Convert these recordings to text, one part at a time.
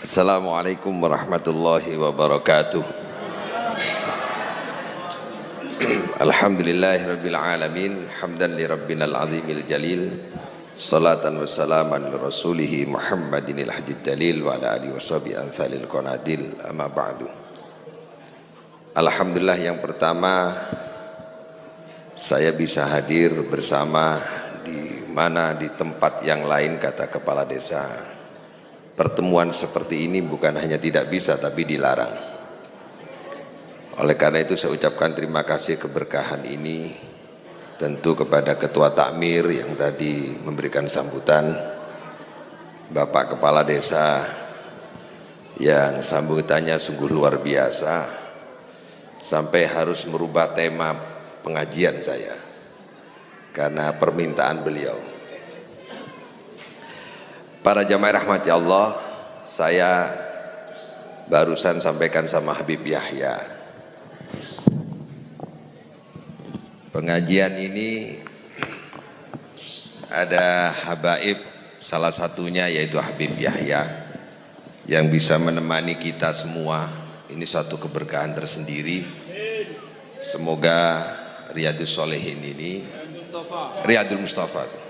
Assalamualaikum warahmatullahi wabarakatuh. Alhamdulillahirabbil alamin, hamdan li rabbinal azimil jalil, salatan wa salaman li rasulih Muhammadinil hadid dalil wa ala alihi washabihi amsalil qanadil, amma ba'du. Alhamdulillah, yang pertama saya bisa hadir bersama di tempat yang lain, kata kepala desa. Pertemuan seperti ini bukan hanya tidak bisa, tapi dilarang. Oleh karena itu saya ucapkan terima kasih keberkahan ini tentu kepada Ketua Takmir yang tadi memberikan sambutan, Bapak Kepala Desa yang sambutannya sungguh luar biasa, sampai harus merubah tema pengajian saya karena permintaan beliau. Para jamaah rahmati Allah, saya barusan sampaikan sama Habib Yahya. Pengajian ini ada habaib, salah satunya yaitu Habib Yahya yang bisa menemani kita semua. Ini suatu keberkahan tersendiri. Semoga Riyadus Shalihin ini, Riyadul Mustafa.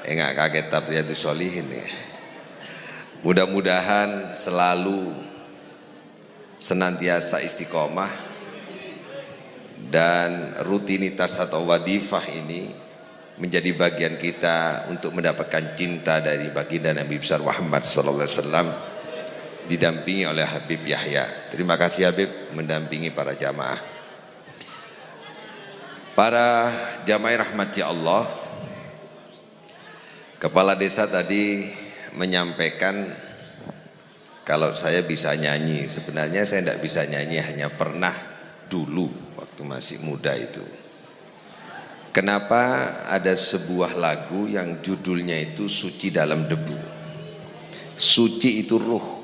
Enggak kaget tapi Riyadus Shalihin ya. Mudah-mudahan selalu senantiasa istiqomah dan rutinitas atau wadifah ini menjadi bagian kita untuk mendapatkan cinta dari baginda Nabi besar Muhammad sallallahu alaihi wasallam, didampingi oleh Habib Yahya. Terima kasih Habib mendampingi para jamaah. Para jamaah rahmati Allah, Kepala Desa tadi menyampaikan kalau saya bisa nyanyi. Sebenarnya saya tidak bisa nyanyi, hanya pernah dulu waktu masih muda itu. Kenapa ada sebuah lagu yang judulnya itu Suci Dalam Debu. Suci itu ruh.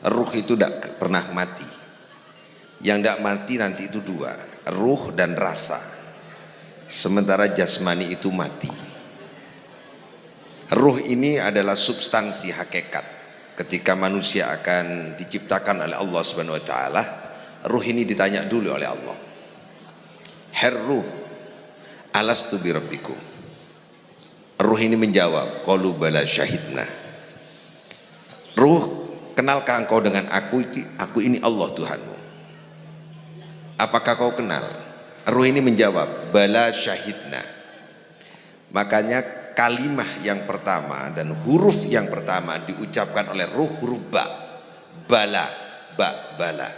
Ruh itu tidak pernah mati. Yang tidak mati nanti itu dua, ruh dan rasa. Sementara jasmani itu mati. Ruh ini adalah substansi hakikat. Ketika manusia akan diciptakan oleh Allah Subhanahu wa taala, ruh ini ditanya dulu oleh Allah. Herruh, alastu bi rabbikum. Ruh ini menjawab, qalu bala syahidna. Ruh, kenalkah engkau dengan aku ini Allah Tuhanmu. Apakah kau kenal? Ruh ini menjawab, bala syahidna. Makanya kalimah yang pertama dan huruf yang pertama diucapkan oleh ruh, huruf ba, bala, ba, bala.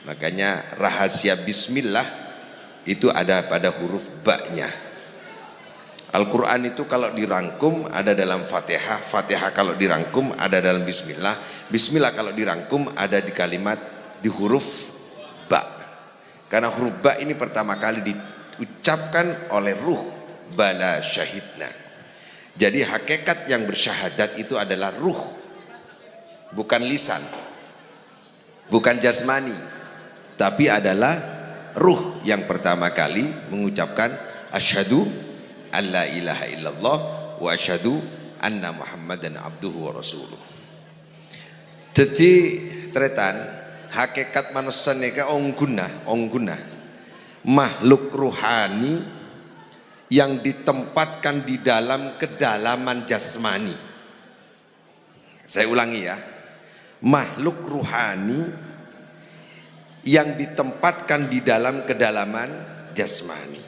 Makanya rahasia bismillah itu ada pada huruf ba-nya. Al-Quran itu kalau dirangkum ada dalam Fatihah, Fatihah kalau dirangkum ada dalam bismillah, bismillah kalau dirangkum ada di kalimat di huruf ba. Karena huruf ba ini pertama kali diucapkan oleh ruh, bala syahidna. Jadi hakikat yang bersyahadat itu adalah ruh, bukan lisan, bukan jasmani, tapi adalah ruh yang pertama kali mengucapkan asyhadu alla ilaha illallah wa asyhadu anna muhammadan abduhu wa rasuluh. Jadi tretan hakikat manusia nika ongguna makhluk ruhani yang ditempatkan di dalam kedalaman jasmani. Saya ulangi ya, makhluk ruhani yang ditempatkan di dalam kedalaman jasmani.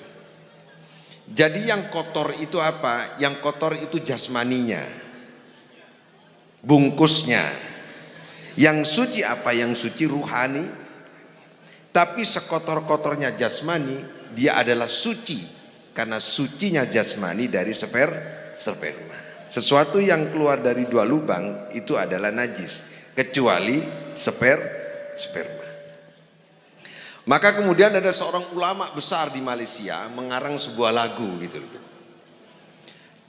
Jadi yang kotor itu apa? Yang kotor itu jasmaninya, bungkusnya. Yang suci apa? Yang suci ruhani. Tapi sekotor-kotornya jasmani, dia adalah suci karena sucinya jasmani dari sperma. Sesuatu yang keluar dari dua lubang itu adalah najis, kecuali sperma. Maka kemudian ada seorang ulama besar di Malaysia mengarang sebuah lagu gitu.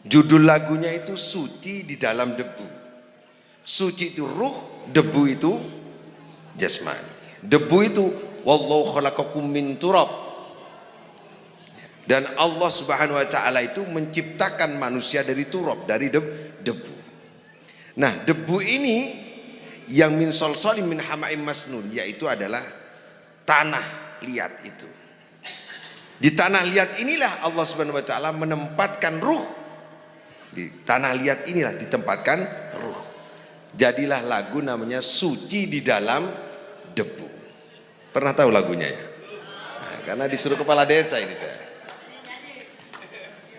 Judul lagunya itu Suci di Dalam Debu. Suci itu ruh, debu itu jasmani. Debu itu wallahu khalaqakum min turab. Dan Allah Subhanahu wa taala itu menciptakan manusia dari turab, dari debu. Nah, debu ini yang min solsolim min hamaim masnun, yaitu adalah tanah liat itu. Di tanah liat inilah Allah Subhanahu wa taala menempatkan ruh. Di tanah liat inilah ditempatkan ruh. Jadilah lagu namanya Suci di Dalam Debu. Pernah tahu lagunya ya? Nah, karena disuruh kepala desa ini saya.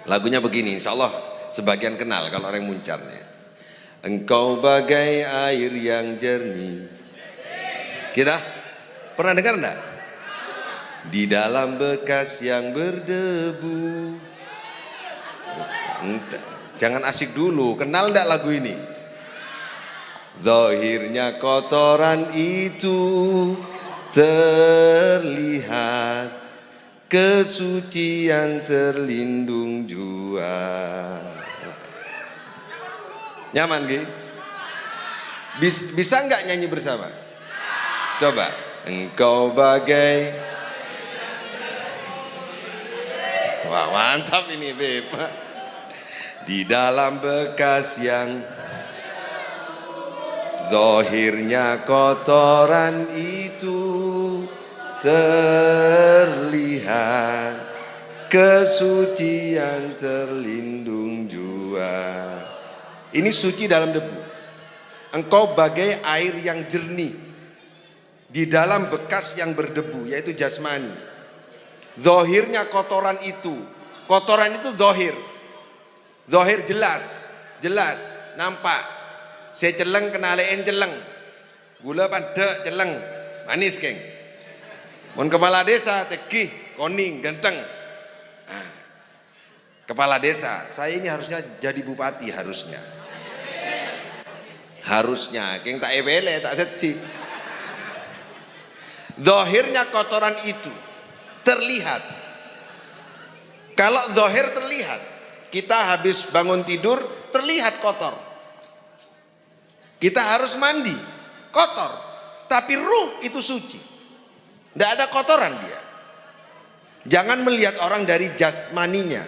Lagunya begini, insya Allah sebagian kenal kalau orang Muncarnya. Engkau bagai air yang jernih. Kita pernah dengar enggak? Di dalam bekas yang berdebu. Jangan asik dulu, kenal enggak lagu ini? Zahirnya kotoran itu terlihat, kesucian terlindung jua. Nyaman Gi? Bisa nggak nyanyi bersama? Coba. Engkau bagai. Wah, mantap ini Beb. Di dalam bekas yang zahirnya kotoran itu terlihat, kesucian terlindung jua. Ini suci dalam debu. Engkau bagai air yang jernih di dalam bekas yang berdebu, yaitu jasmani. Zahirnya kotoran itu zahir. Zahir jelas, nampak. Saya celeng kenalain celeng. Gula pada celeng, manis keng. Mun kepala desa tegih, koning, ganteng. Nah, kepala desa, saya ini harusnya jadi bupati harusnya. Keng tak ebele tak sedih. Zahirnya kotoran itu terlihat. Kalau zahir terlihat, kita habis bangun tidur terlihat kotor. Kita harus mandi, kotor. Tapi ruh itu suci. Tidak ada kotoran dia. Jangan melihat orang dari jasmaninya,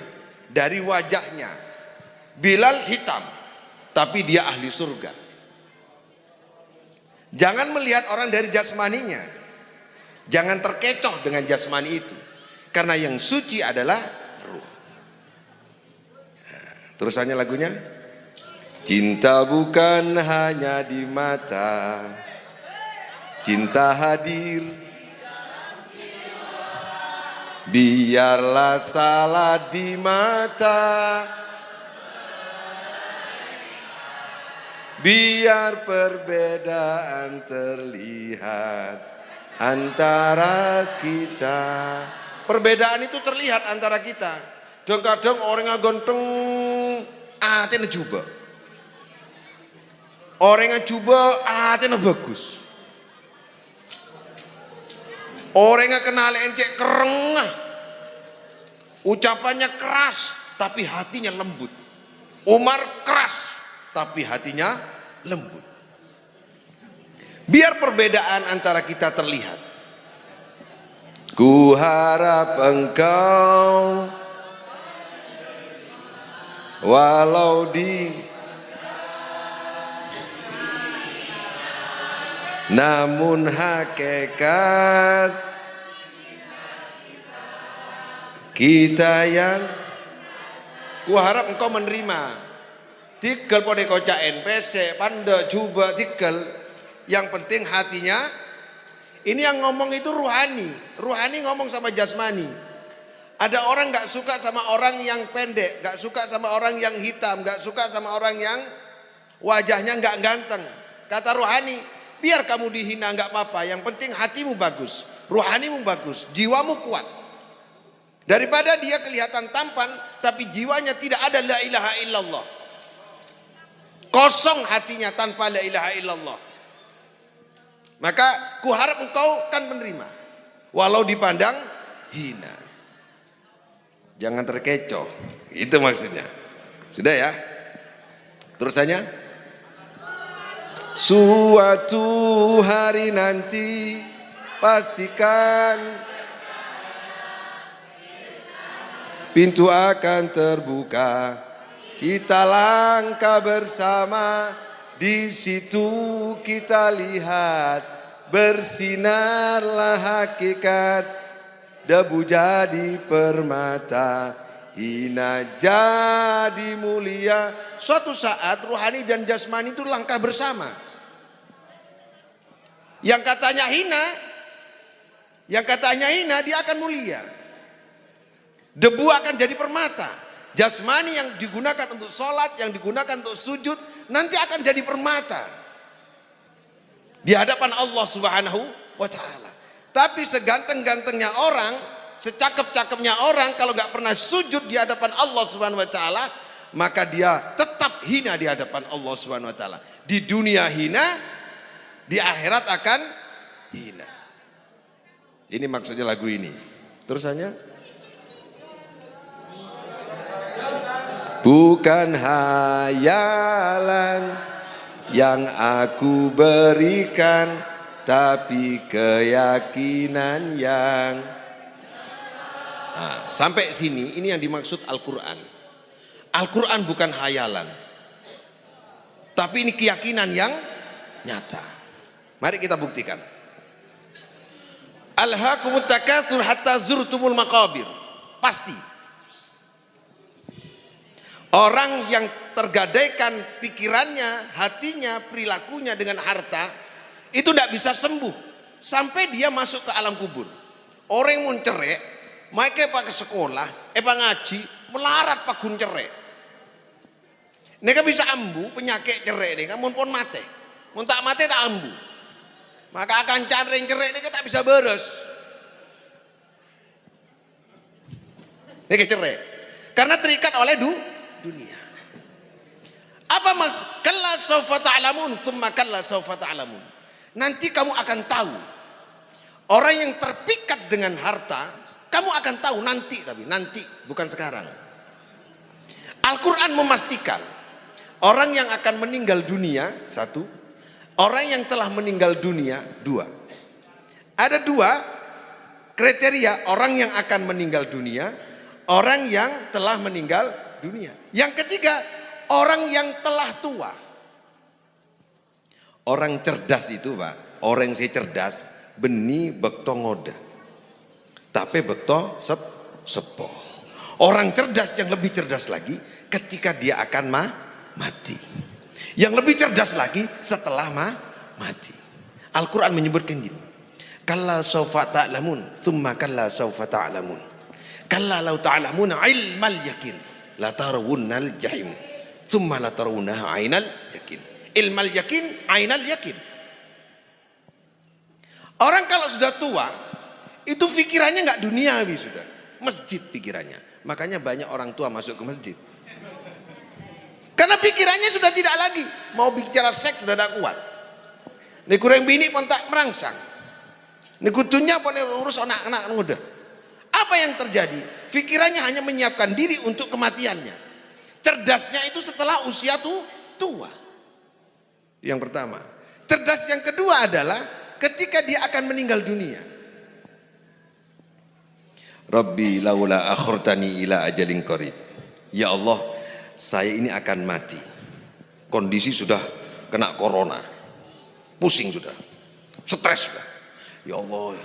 dari wajahnya. Bilal hitam, tapi dia ahli surga. Jangan melihat orang dari jasmaninya. Jangan terkecoh dengan jasmani itu. Karena yang suci adalah ruh. Terusannya lagunya. Cinta bukan hanya di mata, cinta hadir. Biarlah salah di mata, biar perbedaan terlihat antara kita. Perbedaan itu terlihat antara kita. Kadang-kadang orang yang ganteng atene juba. Orang yang juba atene bagus. Orang yang kenal encek kereng. Ucapannya keras tapi hatinya lembut. Umar keras tapi hatinya lembut. Biar perbedaan antara kita terlihat. Ku harap engkau walau di namun hakikat kita yang ku harap engkau menerima. Tikel pode kocak NPC, panda juga tikel. Yang penting hatinya. Ini yang ngomong itu ruhani. Ruhani ngomong sama jasmani. Ada orang gak suka sama orang yang pendek, gak suka sama orang yang hitam, gak suka sama orang yang wajahnya gak ganteng. Kata ruhani, biar kamu dihina gak apa-apa. Yang penting hatimu bagus, ruhanimu bagus, jiwamu kuat. Daripada dia kelihatan tampan tapi jiwanya tidak ada la ilaha illallah. Kosong hatinya tanpa la ilaha illallah. Maka kuharap engkau kan menerima. Walau dipandang hina. Jangan terkecoh. Itu maksudnya. Sudah ya? Terusannya. Suatu hari nanti pastikan pintu akan terbuka. Kita langkah bersama Di situ kita lihat bersinarlah hakikat, debu jadi permata, hina jadi mulia. Suatu saat rohani dan jasmani itu langkah bersama. Yang katanya hina, dia akan mulia. Debu akan jadi permata. Jasmani yang digunakan untuk sholat, yang digunakan untuk sujud, nanti akan jadi permata di hadapan Allah Subhanahu wa ta'ala. Tapi seganteng-gantengnya orang, secakep-cakepnya orang, kalau gak pernah sujud di hadapan Allah Subhanahu wa ta'ala, maka dia tetap hina di hadapan Allah Subhanahu wa ta'ala. Di dunia hina, di akhirat akan hina. Ini maksudnya lagu ini. Terusannya, bukan hayalan yang aku berikan, tapi keyakinan yang sampai sini, ini yang dimaksud Al-Quran. Al-Quran bukan hayalan, tapi ini keyakinan yang nyata. Mari kita buktikan. Alhaakumut takatsur hatta zurtumul maqabir. Pasti orang yang tergadaikan pikirannya, hatinya, perilakunya dengan harta, itu tidak bisa sembuh sampai dia masuk ke alam kubur. Orang yang mau cerek, mereka pakai sekolah, ngaji, melarat pagun cerek. Mereka bisa ambu penyakit cerek ini, kamu pun mate, mau tak mate tak ambu. Maka akan cari cerek ini tak bisa beres. Mereka cerek karena terikat oleh dunia. Apa maksud? Kalla sawfa ta'lamun, tsumma kalla sawfa ta'lamun. Nanti kamu akan tahu. Orang yang terpikat dengan harta, kamu akan tahu nanti, tapi nanti, bukan sekarang. Al-Quran memastikan orang yang akan meninggal dunia, satu. Orang yang telah meninggal dunia, dua. Ada dua kriteria orang yang akan meninggal dunia, orang yang telah meninggal dunia. Yang ketiga, orang yang telah tua. Orang cerdas itu, Pak, orang yang cerdas beni bekto ngoda, tapi bekto sepo. Orang cerdas yang lebih cerdas lagi ketika dia akan mati. Yang lebih cerdas lagi setelah mati. Al-Quran menyebutkan gini, kalla sawfa ta'lamun, thumma kalla sawfa ta'lamun, kalla law ta'lamuna ilmal yakin, la tarawunnal jahim, thumma la tarawunnaha ainal yakin. Ilmal yakin, ainal yakin. Orang kalau sudah tua, itu pikirannya nggak duniawi sudah, masjid pikirannya. Makanya banyak orang tua masuk ke masjid. Karena pikirannya sudah tidak lagi mau bicara seks, sudah tidak kuat. Ini kurang bini pun tak merangsang. Ini kutunya pun urus anak-anak muda. Apa yang terjadi? Pikirannya hanya menyiapkan diri untuk kematiannya. Cerdasnya itu setelah usia tua. Yang pertama. Cerdas yang kedua adalah ketika dia akan meninggal dunia. Rabbi laula akhirtani ila ajalin qarib. Ya Allah, saya ini akan mati. Kondisi sudah kena corona. Pusing sudah. Stres sudah. Ya Allah,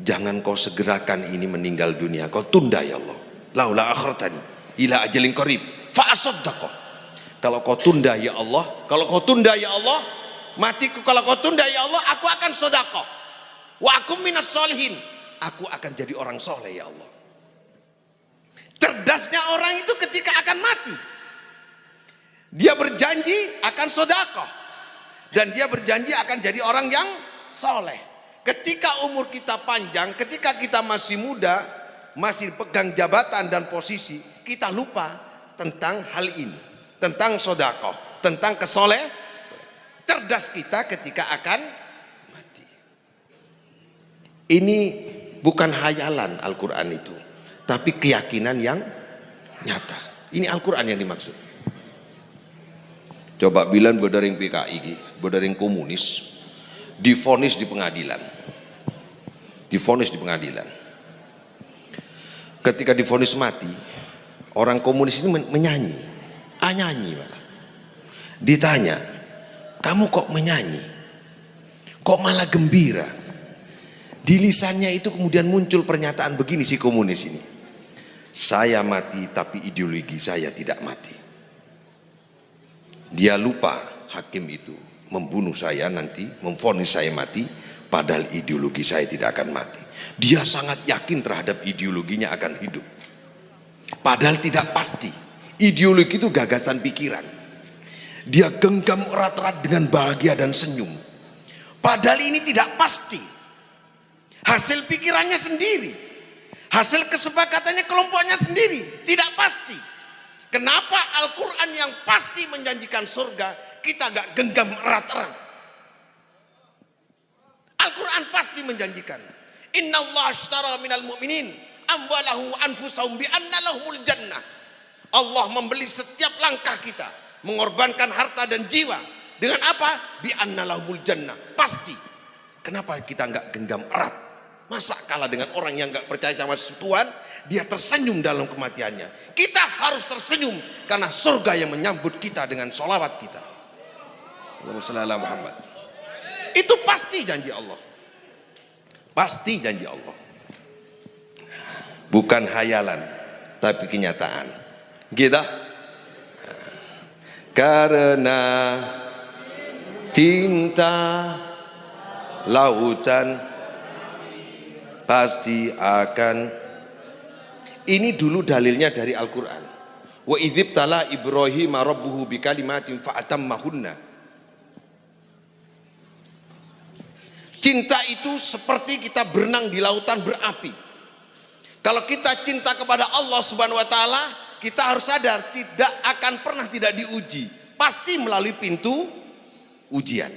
jangan kau segerakan ini meninggal dunia. Kau tunda ya Allah. Laula akhirtani ila ajalin qarib fa asaddaq. Kalau kau tunda ya Allah, kalau kau tunda ya Allah, matiku kalau kau tunda ya Allah, aku akan sedekah. Wa akum minas sholihin. Aku akan jadi orang soleh ya Allah. Cerdasnya orang itu ketika akan mati, dia berjanji akan sedekah dan dia berjanji akan jadi orang yang soleh. Ketika umur kita panjang, ketika kita masih muda, masih pegang jabatan dan posisi, kita lupa tentang hal ini, tentang sedekah, tentang kesoleh. Cerdas kita ketika akan mati. Ini bukan hayalan Al-Quran itu, tapi keyakinan yang nyata. Ini Al-Quran yang dimaksud. Coba bilang berdaring PKI, berdaring komunis, divonis di pengadilan. Divonis di pengadilan. Ketika divonis mati, orang komunis ini menyanyi. Nyanyi malah. Ditanya, kamu kok menyanyi, kok malah gembira. Di lisannya itu kemudian muncul pernyataan begini si komunis ini, saya mati tapi ideologi saya tidak mati. Dia lupa hakim itu membunuh saya nanti, memvonis saya mati, padahal ideologi saya tidak akan mati. Dia sangat yakin terhadap ideologinya akan hidup, padahal tidak pasti. Ideologi itu gagasan pikiran. Dia genggam erat-erat dengan bahagia dan senyum, padahal ini tidak pasti. Hasil pikirannya sendiri, hasil kesepakatannya kelompoknya sendiri, tidak pasti. Kenapa Al-Quran yang pasti menjanjikan surga kita gak genggam erat-erat? Al-Quran pasti menjanjikan, Inna Allah ashtara minal mu'minin amwalahu anfusahum bi anna lahumul jannah. Allah membeli setiap langkah kita, mengorbankan harta dan jiwa. Dengan apa? Bi anna lahumul jannah. Pasti. Kenapa kita gak genggam erat? Masa kalah dengan orang yang gak percaya sama Tuhan, dia tersenyum dalam kematiannya. Kita harus tersenyum karena surga yang menyambut kita dengan sholawat kita. Allahumma shalli ala Muhammad. Itu pasti janji Allah. Pasti janji Allah. Bukan hayalan, tapi kenyataan. Gitu. Karena cinta lautan pasti akan. Ini dulu dalilnya dari Al-Quran. Wa idzib tala Ibrahim rabbuhu bikalimatin fa'atammahunna. Cinta itu seperti kita berenang di lautan berapi. Kalau kita cinta kepada Allah Subhanahu wa taala, kita harus sadar tidak akan pernah tidak diuji, pasti melalui pintu ujian.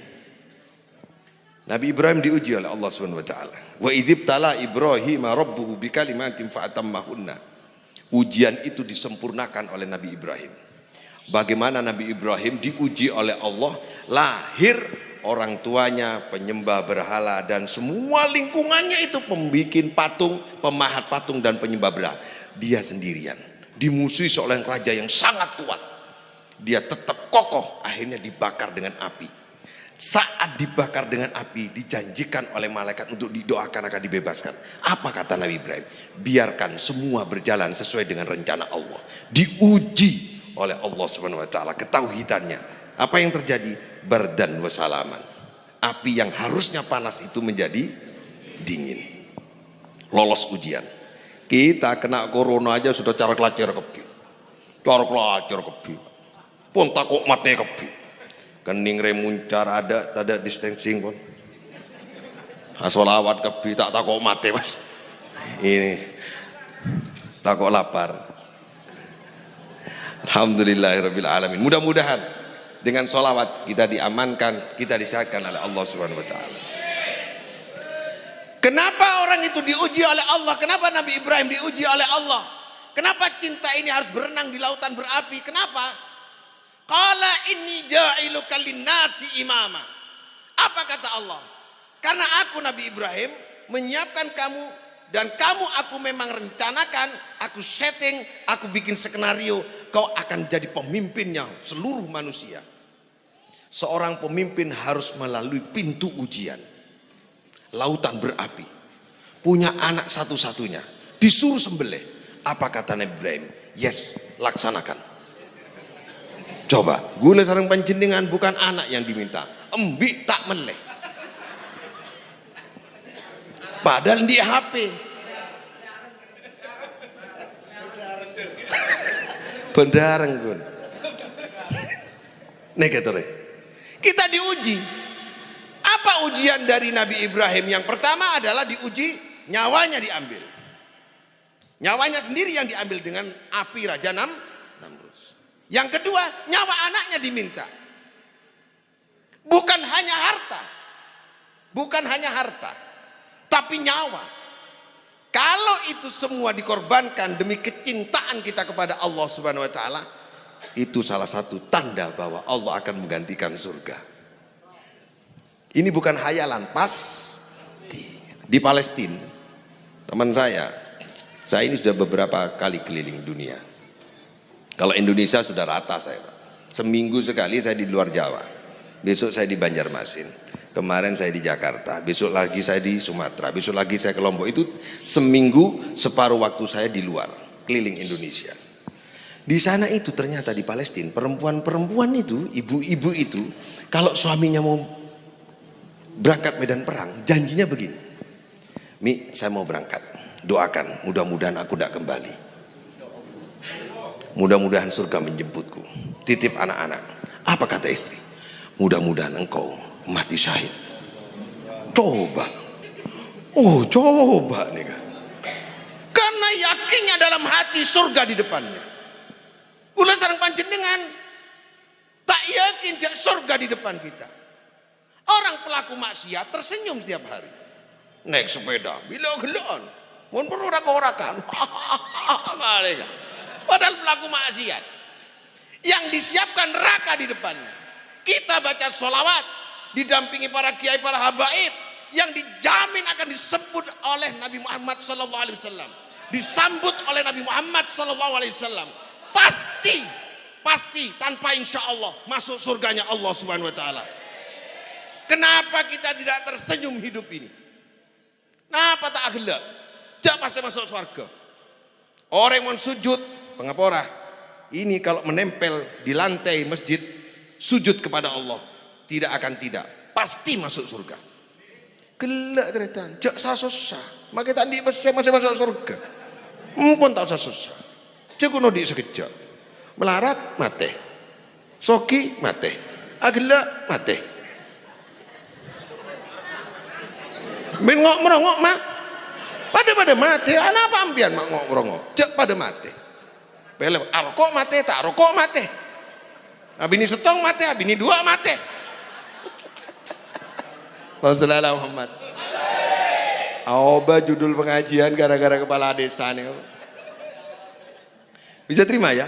Nabi Ibrahim diuji oleh Allah Subhanahu wa taala. Wa idzib tala Ibrahim rabbuhu bikalimatin fa'atammahunna. Ujian itu disempurnakan oleh Nabi Ibrahim. Bagaimana Nabi Ibrahim diuji oleh Allah? Lahir orang tuanya penyembah berhala dan semua lingkungannya itu pembikin patung, pemahat patung dan penyembah berhala. Dia sendirian, dimusuhi seorang raja yang sangat kuat. Dia tetap kokoh, akhirnya dibakar dengan api. Saat dibakar dengan api, dijanjikan oleh malaikat untuk didoakan akan dibebaskan. Apa kata Nabi Ibrahim? Biarkan semua berjalan sesuai dengan rencana Allah. Diuji oleh Allah Subhanahu wa taala ketauhidannya. Apa yang terjadi? Bardan wa salaman. Api yang harusnya panas itu menjadi dingin. Lolos ujian. Kita kena corona aja sudah cara kelacir kebi. Cara kelacir kebi. Pun takut mati kebi. Kening remuncar ada distancing pun. Asolawat kebi tak takut mati mas. Ini takut lapar. Alhamdulillahirabbil alamin. Mudah-mudahan dengan solawat kita diamankan, kita disehatkan oleh Allah Subhanahu wa taala. Kenapa orang itu diuji oleh Allah? Kenapa Nabi Ibrahim diuji oleh Allah? Kenapa cinta ini harus berenang di lautan berapi? Kenapa? Qala inni ja'iluka linnasi imama. Apa kata Allah? Karena aku Nabi Ibrahim menyiapkan kamu dan kamu aku memang rencanakan, aku setting, aku bikin skenario, kau akan jadi pemimpinnya seluruh manusia. Seorang pemimpin harus melalui pintu ujian. Lautan berapi. Punya anak satu-satunya, disuruh sembelih. Apa kata Nabi Ibrahim? Yes, laksanakan. Coba, gula sarang pancindengan bukan anak yang diminta, embik tak meleh. Padahal di HP. Bendareng gun. Negatore. Kita diuji. Apa ujian dari Nabi Ibrahim? Yang pertama adalah diuji nyawanya diambil. Nyawanya sendiri yang diambil dengan api Raja Namrud. Yang kedua, nyawa anaknya diminta. Bukan hanya harta. Bukan hanya harta, tapi nyawa. Kalau itu semua dikorbankan demi kecintaan kita kepada Allah Subhanahu wa taala, itu salah satu tanda bahwa Allah akan menggantikan surga. Ini bukan hayalan, pasti. Di Palestina, teman saya ini sudah beberapa kali keliling dunia. Kalau Indonesia sudah rata saya, Pak. Seminggu sekali saya di luar Jawa. besok saya di Banjarmasin, kemarin saya di Jakarta, besok lagi saya di Sumatera, besok lagi saya ke Lombok. Itu seminggu separuh waktu saya di luar, keliling Indonesia. Di sana itu ternyata di Palestina, perempuan-perempuan itu, ibu-ibu itu, kalau suaminya mau berangkat medan perang, janjinya begini, Mi, saya mau berangkat, doakan, mudah-mudahan aku tidak kembali, mudah-mudahan surga menjemputku, titip anak-anak. Apa kata istri? Mudah-mudahan engkau mati syahid. Coba, oh coba nih kan, karena yakinnya dalam hati surga di depannya. Ulah sareng panjenengan tak yakin surga di depan kita. Orang pelaku maksiat tersenyum setiap hari, naik sepeda, bilo-geloan, mun perlu rak-orakan. Padahal pelaku maksiat yang disiapkan neraka di depannya. Kita baca sholawat didampingi para kiai, para habaib yang dijamin akan disebut oleh Nabi Muhammad SAW, disambut oleh Nabi Muhammad SAW. Pasti tanpa insya Allah masuk surganya Allah Subhanahu Wa Taala. Kenapa kita tidak tersenyum hidup ini? Kenapa tak akhlak? Jak pasti masuk surga. Orang yang mau sujud pengapora ini kalau menempel di lantai masjid sujud kepada Allah tidak akan tidak pasti masuk surga. Gelak ternyata, jak susah. Maka tadi masih masuk surga. Mumpun tak susah. Cekuno di sekejap, melarat mate, soki mate, agela mate, min ngok merongok mah, pada mate, anak apa ambian mak ngok merongok, cek pada mate, pelem, rokok mate, tak rokok mate, abini setong mate, abini dua mate. Wassalamualaikum Muhammad. Aoba judul pengajian gara-gara kepala desa nih. Bisa terima ya?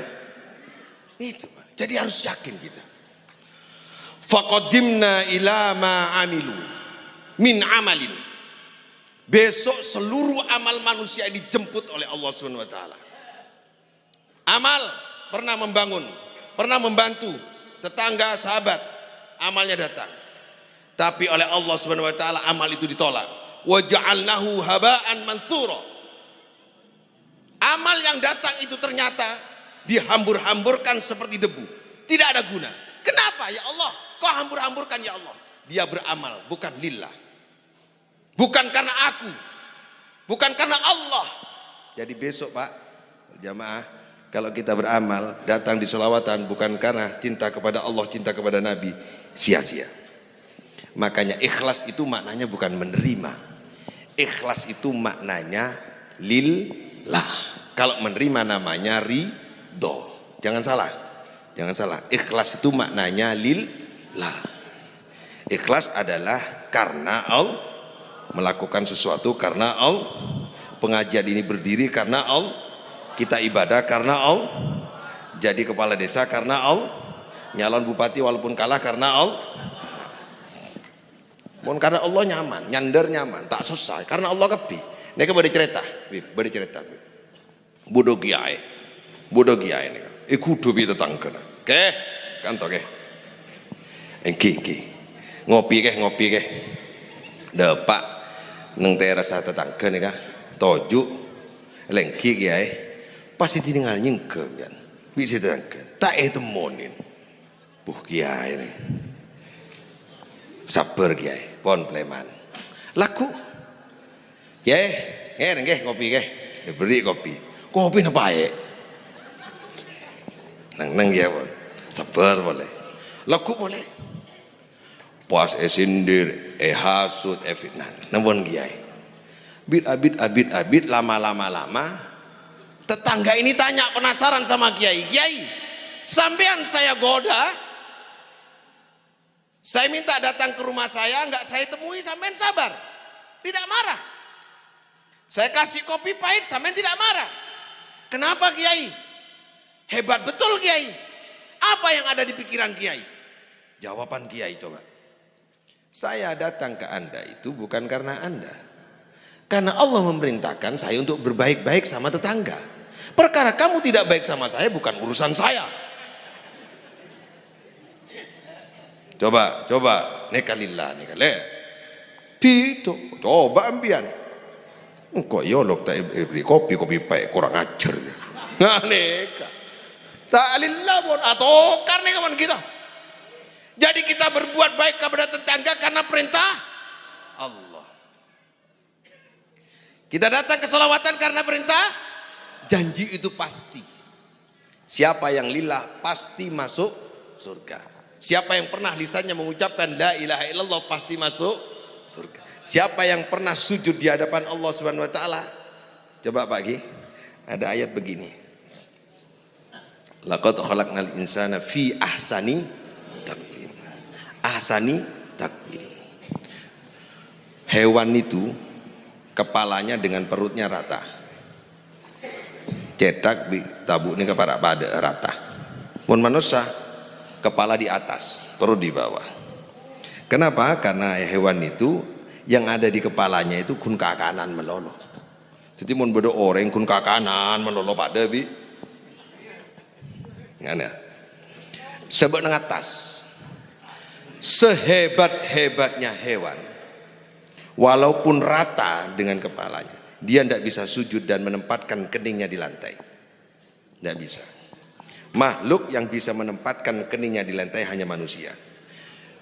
Itu. Jadi harus yakin kita. Faqaddimna ila ma amilu min amalin. Besok seluruh amal manusia dijemput oleh Allah Subhanahu wa taala. Amal pernah membangun, pernah membantu tetangga, sahabat, amalnya datang. Tapi oleh Allah Subhanahu wa taala amal itu ditolak. Wa ja'alnahu haba'an mansura. Amal yang datang itu ternyata dihambur-hamburkan seperti debu, tidak ada guna. Kenapa ya Allah kau hambur-hamburkan ya Allah? Dia beramal bukan lillah, bukan karena aku, bukan karena Allah. Jadi besok Pak jamaah, kalau kita beramal datang di sholawatan bukan karena cinta kepada Allah, cinta kepada Nabi, sia-sia. Makanya ikhlas itu maknanya bukan menerima, ikhlas itu maknanya lillah. Kalau menerima namanya ridho. Jangan salah. Jangan salah. Ikhlas itu maknanya lillah. Ikhlas adalah karena Allah, melakukan sesuatu karena Allah. Pengajian ini berdiri karena Allah. Kita ibadah karena Allah. Jadi kepala desa karena Allah. Nyalon bupati walaupun kalah karena Allah. Mohon karena Allah nyaman, nyander nyaman, tak susah karena Allah kepi. Nek bade cerita, bade cerita. Bodoh kiai ini. Kudu pi tetangga. Oke, kantor ke. Engki. Ngopi ke. Depak nang teras tetangga nih kak. Toju lengki kiai. Pasti tinggal nyengkem kan. Bisa tetangga. Tak temonin. Kiai nih. Sabar kiai, pon pleman. Laku. Kiai, nggih kopi ke. Beri kopi. Kopi apa ya? Nang ya pon. Sabar boleh. Laku boleh. Puas sindir, hasut, fitnah. Namun kiai. Abid lama. Tetangga ini tanya penasaran sama kiai. Kiai, sampean saya goda. Saya minta datang ke rumah saya, enggak saya temui, sampean sabar. Tidak marah. Saya kasih kopi pahit, sampean tidak marah. Kenapa kiai? Hebat betul kiai. Apa yang ada di pikiran kiai? Jawaban kiai coba. Saya datang ke Anda itu bukan karena Anda. Karena Allah memerintahkan saya untuk berbaik-baik sama tetangga. Perkara kamu tidak baik sama saya bukan urusan saya. Coba neka lillah neka le. Pito, coba ambian. Engkau yolok tak beri kopi pakai kurang ajar. Nah neka. Tak lillah pun atau karena kawan kita. Jadi kita berbuat baik kepada tetangga karena perintah Allah. Kita datang ke selawatan karena perintah. Janji itu pasti. Siapa yang lillah pasti masuk surga. Siapa yang pernah lisannya mengucapkan la ilaha illallah pasti masuk surga. Siapa yang pernah sujud di hadapan Allah Subhanahu wa taala? Coba Pak Ki, ada ayat begini. Laqad khalaqnal insana fi ahsani taqwim. Ahsani taqwim. Hewan itu kepalanya dengan perutnya rata. Cetak di tabuk ini kepada pada rata. Mun manusia kepala di atas, perut di bawah. Kenapa? Karena hewan itu yang ada di kepalanya itu kun kakanan melolo. Jadi mun bedo orang kun kakanan melolo pada bi. Ngana. Sebab nang atas. Sehebat-hebatnya hewan, walaupun rata dengan kepalanya, dia tidak bisa sujud dan menempatkan keningnya di lantai. Tidak bisa. Makhluk yang bisa menempatkan keningnya di lantai hanya manusia.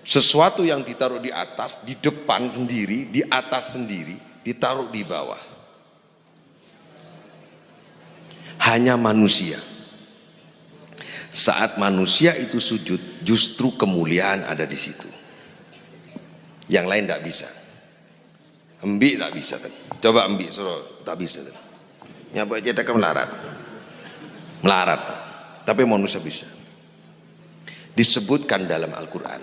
Sesuatu yang ditaruh di atas, di depan sendiri, di atas sendiri, ditaruh di bawah. Hanya manusia. Saat manusia itu sujud, justru kemuliaan ada di situ. Yang lain tidak bisa. Embi tak bisa. Coba embi suruh tak bisa. Nyapa aja tak melarat. Melarat. Tapi manusia bisa. Disebutkan dalam Al-Quran.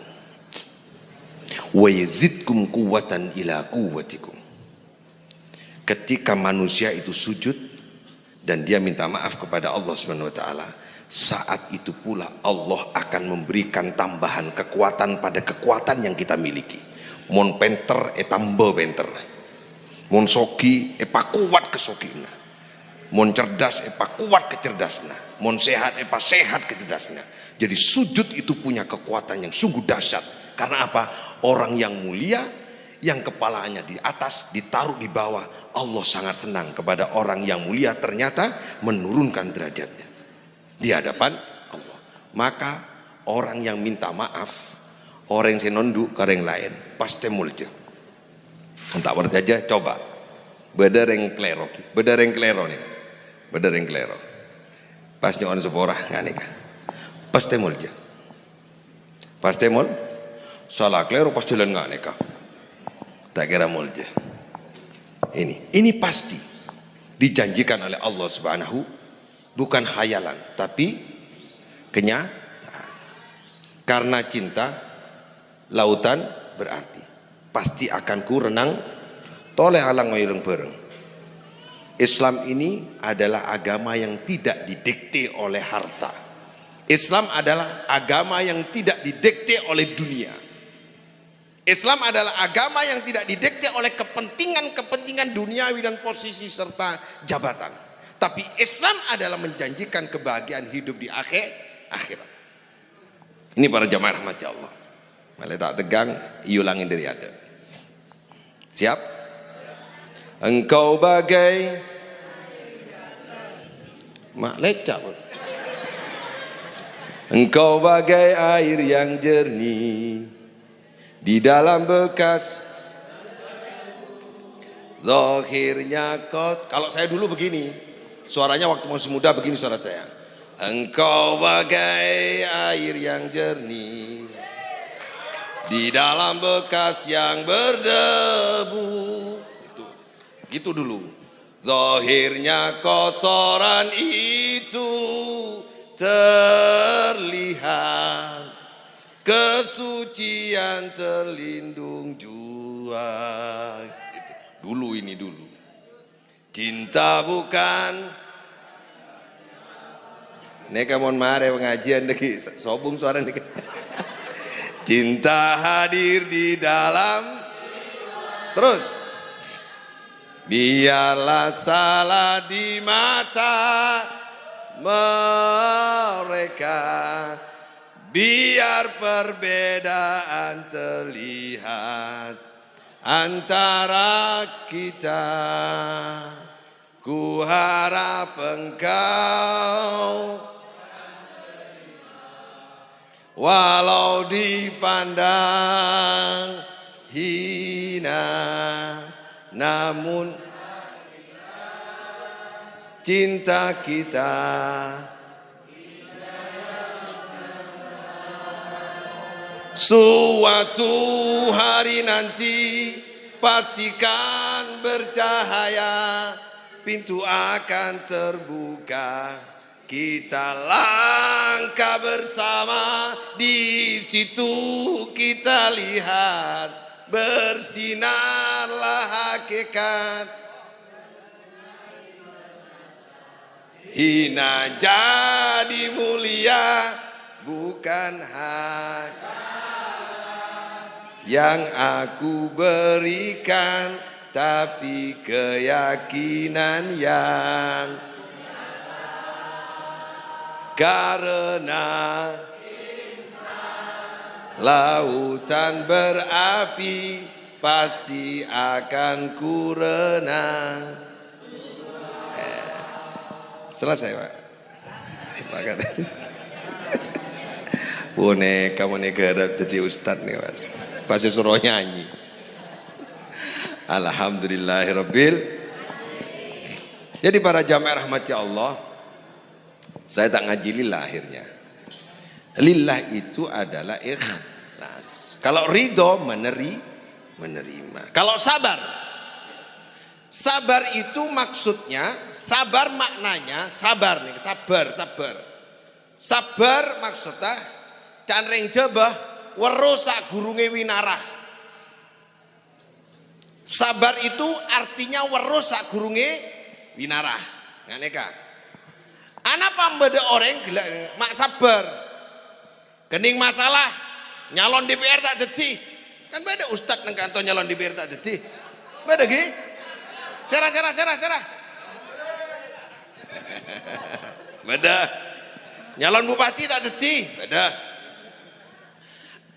Wa yazidkum quwwatan ila quwwatikum. Ketika manusia itu sujud dan dia minta maaf kepada Allah Subhanahu wa taala, saat itu pula Allah akan memberikan tambahan kekuatan pada kekuatan yang kita miliki. Mon penter tambah penter. Mon soki pak kuat kesokina. Mon cerdas pak kuat kecerdasna. Mon sehat pak sehat kecerdasna. Jadi sujud itu punya kekuatan yang sungguh dahsyat. Karena apa? Orang yang mulia, yang kepalanya di atas, ditaruh di bawah, Allah sangat senang kepada orang yang mulia ternyata menurunkan derajatnya di hadapan Allah. Maka orang yang minta maaf, orang yang senondu ke orang lain, pasti mulja. Entah berjaja, coba. Bedereng klero nih, bedereng klero. Pas nyon seporah nggak nih kan? Pasti mulja. Pasti mul. Salah klero pasti lain nggak nih kan? Tak kira mulja. Ini pasti dijanjikan oleh Allah Subhanahu, bukan khayalan tapi kenyataan. Karena cinta lautan berarti pasti akan ku renang toleh halang ngoyreng bareng. Islam ini adalah agama yang tidak didikte oleh harta. Islam adalah agama yang tidak didikte oleh dunia. Islam adalah agama yang tidak didikte oleh kepentingan-kepentingan duniawi dan posisi serta jabatan. Tapi Islam adalah menjanjikan kebahagiaan hidup di akhirat. Ini para jamaah rahmat Allah. Malah tak tegang, iulangin dari adab. Siap? Engkau bagai mak lecak. Engkau bagai air yang jernih di dalam bekas zahirnya kot. Kalau saya dulu begini, suaranya waktu masih muda begini suara saya. Engkau bagai air yang jernih di dalam bekas yang berdebu. Gitu dulu. Zahirnya kotoran itu terlihat, kesucian terlindung jua. Gitu. Dulu ini dulu. Cinta bukan. Neka mon mare pengajian deki sobung suara deki. Cinta hadir di dalam. Terus. Biarlah salah di mata mereka, biar perbedaan terlihat antara kita. Ku harap engkau walau dipandang hina, namun cinta kita suatu hari nanti pastikan bercahaya, pintu akan terbuka, kita langkah bersama, di situ kita lihat bersinarlah hakikat, hina jadi mulia, bukan hak yang aku berikan, tapi keyakinan yang karena lautan berapi pasti akan ku renang. Selesai Pak. Boneka harap jadi ustad nih Mas. Pasti suruh nyanyi. Alhamdulillahirabbil. Jadi para jamaah rahmati Allah, saya tak ngaji lillah akhirnya. Lillah itu adalah ikhlas. Kalau ridho menerima. Kalau sabar itu maksudnya, sabar maknanya sabar nih, sabar. Sabar maksudnya canreng jebah weruh sak gurunge winarah. Sabar itu artinya weruh sak gurunge winarah. Nganeka. Ana pambeda orang gila mak sabar. Kening masalah nyalon DPR tak dadi. Kan beda ustad nang kantor nyalon DPR tak dadi. Beda ge? Serah. Beda. Nyalon bupati tak dadi, beda.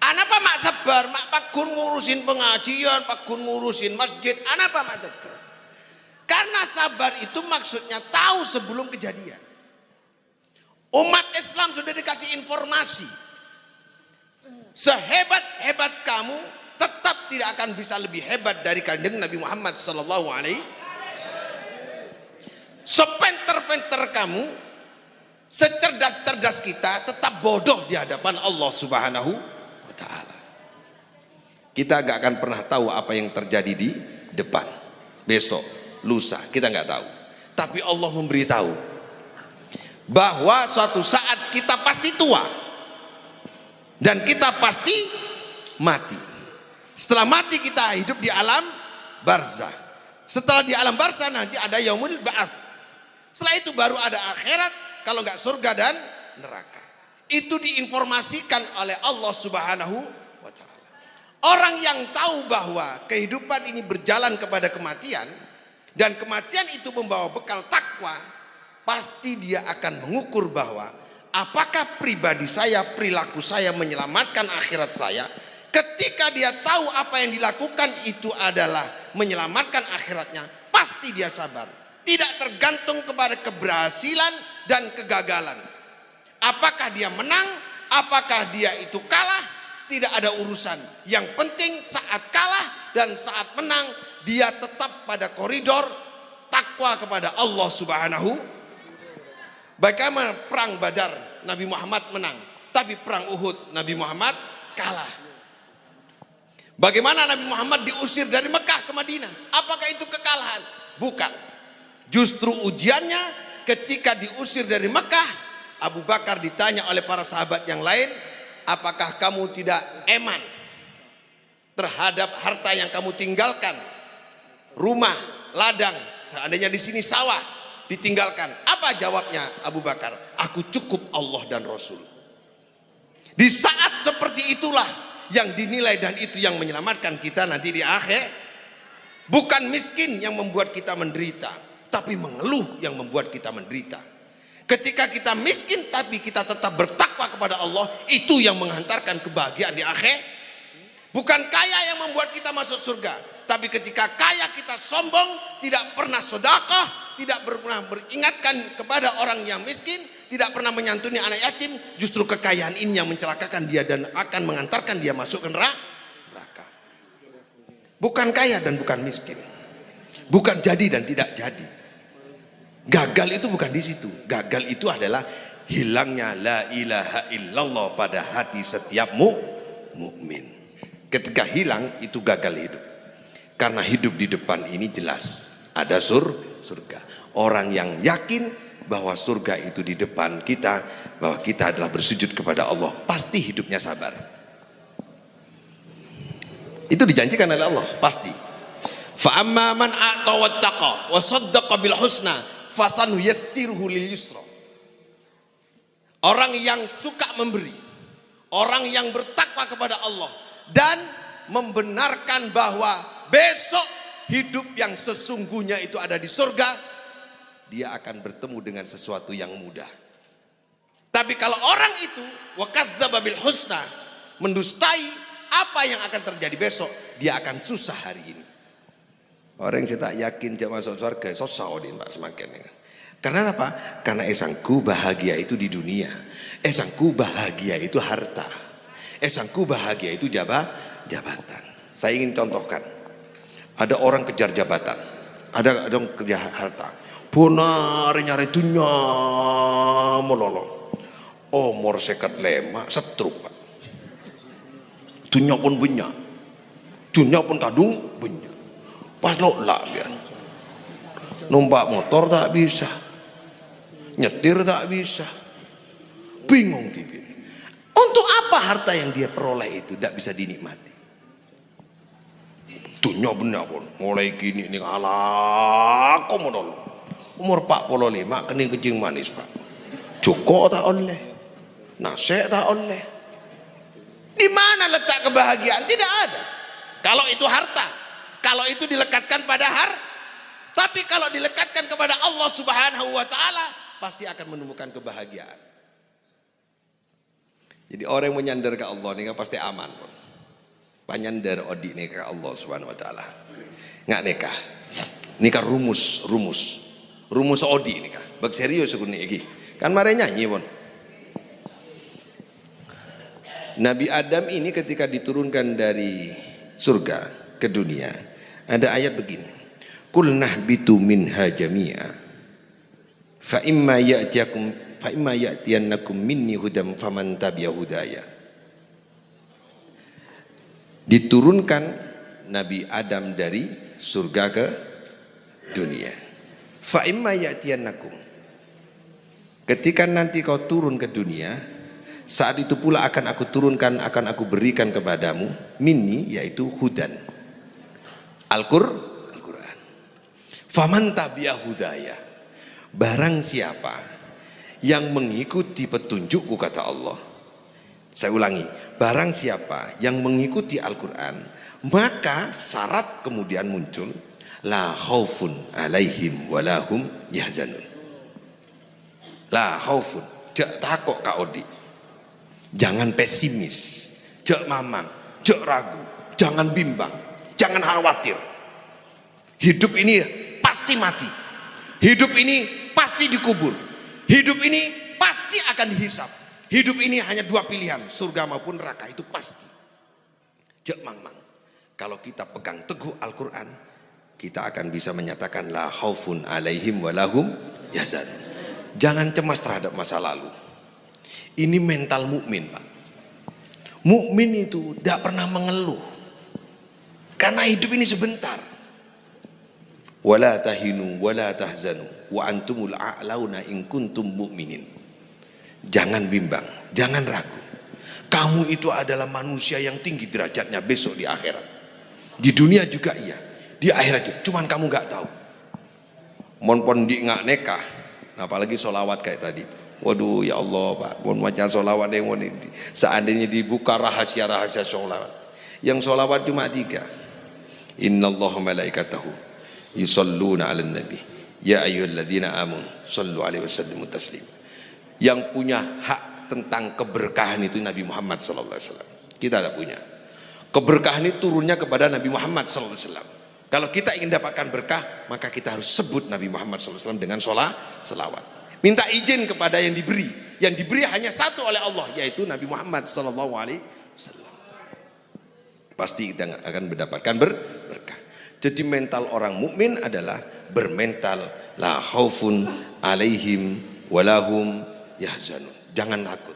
Anapa mak sabar, mak pakun ngurusin pengajian, pakun ngurusin masjid. Anapa mak sabar? Karena sabar itu maksudnya tahu sebelum kejadian. Umat Islam sudah dikasih informasi. Sehebat-hebat kamu tetap tidak akan bisa lebih hebat dari kanjeng Nabi Muhammad sallallahu alaihi wasallam. Sepenter-penter kamu, secerdas-cerdas kita tetap bodoh di hadapan Allah Subhanahu wa taala. Kita gak akan pernah tahu apa yang terjadi di depan, besok, lusa, kita gak tahu. Tapi Allah memberitahu bahwa suatu saat kita pasti tua dan kita pasti mati. Setelah mati kita hidup di alam barzah. Setelah di alam barzah nanti ada yaumul ba'ats. Setelah itu baru ada akhirat, kalau nggak surga dan neraka. Itu diinformasikan oleh Allah Subhanahu wa taala. Orang yang tahu bahwa kehidupan ini berjalan kepada kematian dan kematian itu membawa bekal takwa, pasti dia akan mengukur bahwa apakah pribadi saya, perilaku saya menyelamatkan akhirat saya. Ketika dia tahu apa yang dilakukan itu adalah menyelamatkan akhiratnya, pasti dia sabar. Tidak tergantung kepada keberhasilan dan kegagalan. Apakah dia menang, apakah dia itu kalah, tidak ada urusan. Yang penting saat kalah dan saat menang, dia tetap pada koridor takwa kepada Allah Subhanahu. Bagaimana perang Badar Nabi Muhammad menang, tapi perang Uhud Nabi Muhammad kalah. Bagaimana Nabi Muhammad diusir dari Mekah ke Madinah? Apakah itu kekalahan? Bukan. Justru ujiannya ketika diusir dari Mekah, Abu Bakar ditanya oleh para sahabat yang lain, apakah kamu tidak eman terhadap harta yang kamu tinggalkan? Rumah, ladang, seandainya di sini sawah ditinggalkan. Apa jawabnya Abu Bakar? Aku cukup Allah dan Rasul. Di saat seperti itulah yang dinilai dan itu yang menyelamatkan kita nanti di akhir. Bukan miskin yang membuat kita menderita, tapi mengeluh yang membuat kita menderita. Ketika kita miskin tapi kita tetap bertakwa kepada Allah, itu yang menghantarkan kebahagiaan di akhir. Bukan kaya yang membuat kita masuk surga, tapi ketika kaya kita sombong, tidak pernah sedekah, tidak pernah beringatkan kepada orang yang miskin, tidak pernah menyantuni anak yatim, justru kekayaan ini yang mencelakakan dia dan akan mengantarkan dia masuk ke neraka. Bukan kaya dan bukan miskin, bukan jadi dan tidak jadi. Gagal itu bukan di situ. Gagal itu adalah hilangnya la ilaha illallah pada hati setiap mukmin. Ketika hilang, itu gagal hidup. Karena hidup di depan ini jelas ada surga. Orang yang yakin bahwa surga itu di depan kita, bahwa kita adalah bersujud kepada Allah, pasti hidupnya sabar. Itu dijanjikan oleh Allah, pasti. Fa amma man a'ta wattaqa wa saddaqa bil husna fasanuyassiruhu lil yusra. Orang yang suka memberi, orang yang bertakwa kepada Allah dan membenarkan bahwa besok hidup yang sesungguhnya itu ada di surga, dia akan bertemu dengan sesuatu yang mudah. Tapi kalau orang itu wa kadzdzaba bil husna, mendustai apa yang akan terjadi besok, dia akan susah hari ini. Orang yang tak yakin dia masuk surga, susah odin Pak semakin. Karena apa? Karena esangku bahagia itu di dunia. Esangku bahagia itu harta. Esangku bahagia itu jabatan. Saya ingin contohkan. Ada orang kejar jabatan, ada orang kejar harta. Bonar nyari dunia melolong. Umur 55 setruk Pak. Dunia pun punya. Dunia pun kadung punya. Pas lo lah biar. Numpak motor tak bisa. Nyetir tak bisa. Bingung dia. Untuk apa harta yang dia peroleh itu tidak bisa dinikmati? Dunia benar pun. Mulai gini ini ala komodol. Umur 45 kening kencing manis Pak. Joko tak oleh. Nasi tak oleh. Di mana letak kebahagiaan? Tidak ada. Kalau itu harta. Kalau itu dilekatkan pada tapi kalau dilekatkan kepada Allah Subhanahu wa taala, pasti akan menemukan kebahagiaan. Jadi orang yang menyandar ke Allah ini pasti aman. Panyandar odi nih ke Allah Subhanahu wa taala. Nggak nikah. Nikah rumus odi nikah. Bag serius sekuni iki. Kan mare nyanyi pun. Nabi Adam ini ketika diturunkan dari surga ke dunia, ada ayat begini. Qul nahbitu minha jami'a fa imma ya'tiyannakum minni hudam faman tabi'a hudaya. Diturunkan Nabi Adam dari surga ke dunia. Fa imma ya'tiyannakum. Ketika nanti kau turun ke dunia, saat itu pula akan aku turunkan, akan aku berikan kepadamu minni, yaitu hudan, Al-Qur'an. Faman tabi'a hudaya, barang siapa yang mengikuti petunjukku, kata Allah. Saya ulangi, barang siapa yang mengikuti Al-Quran, maka syarat kemudian muncul, la khaufun alaihim walahum yahzanun. La khaufun, jak takut kaodi. Jangan pesimis, jak mamang, jak ragu, jangan bimbang, jangan khawatir. Hidup ini pasti mati. Hidup ini pasti dikubur. Hidup ini pasti akan dihisap. Hidup ini hanya dua pilihan, surga maupun neraka, itu pasti. Jak mamang. Kalau kita pegang teguh Al-Quran, kita akan bisa menyatakan la khaufun alaihim walahum yahzanun. Jangan cemas terhadap masa lalu. Ini mental mukmin, Pak. Mukmin itu tidak pernah mengeluh, karena hidup ini sebentar. Wala tahinu wala tahzanu wa antumul a'launa in kuntum mu'minin. Jangan bimbang, jangan ragu. Kamu itu adalah manusia yang tinggi derajatnya besok di akhirat. Di dunia juga iya, di akhirat juga. Cuman kamu nggak tahu. Mon pondi nggak nekah, apalagi solawat kayak tadi. Waduh ya Allah Pak, mon macam solawat yang seandainya dibuka rahasia-rahasia solawat. Yang solawat cuma 3. Innallaha malaikatahu yusalluna 'alan nabi ya ayyuhalladzina amanu sallu 'alaihi wasallimu taslima. Yang punya hak tentang keberkahan itu Nabi Muhammad SAW. Kita tidak punya. Keberkahan itu turunnya kepada Nabi Muhammad SAW. Kalau kita ingin dapatkan berkah, maka kita harus sebut Nabi Muhammad SAW dengan selawat. Minta izin kepada yang diberi. Yang diberi hanya satu oleh Allah, yaitu Nabi Muhammad SAW. Pasti kita akan mendapatkan berkah. Jadi mental orang mukmin adalah bermental la khaufun alaihim walahum yahzanun. Jangan takut,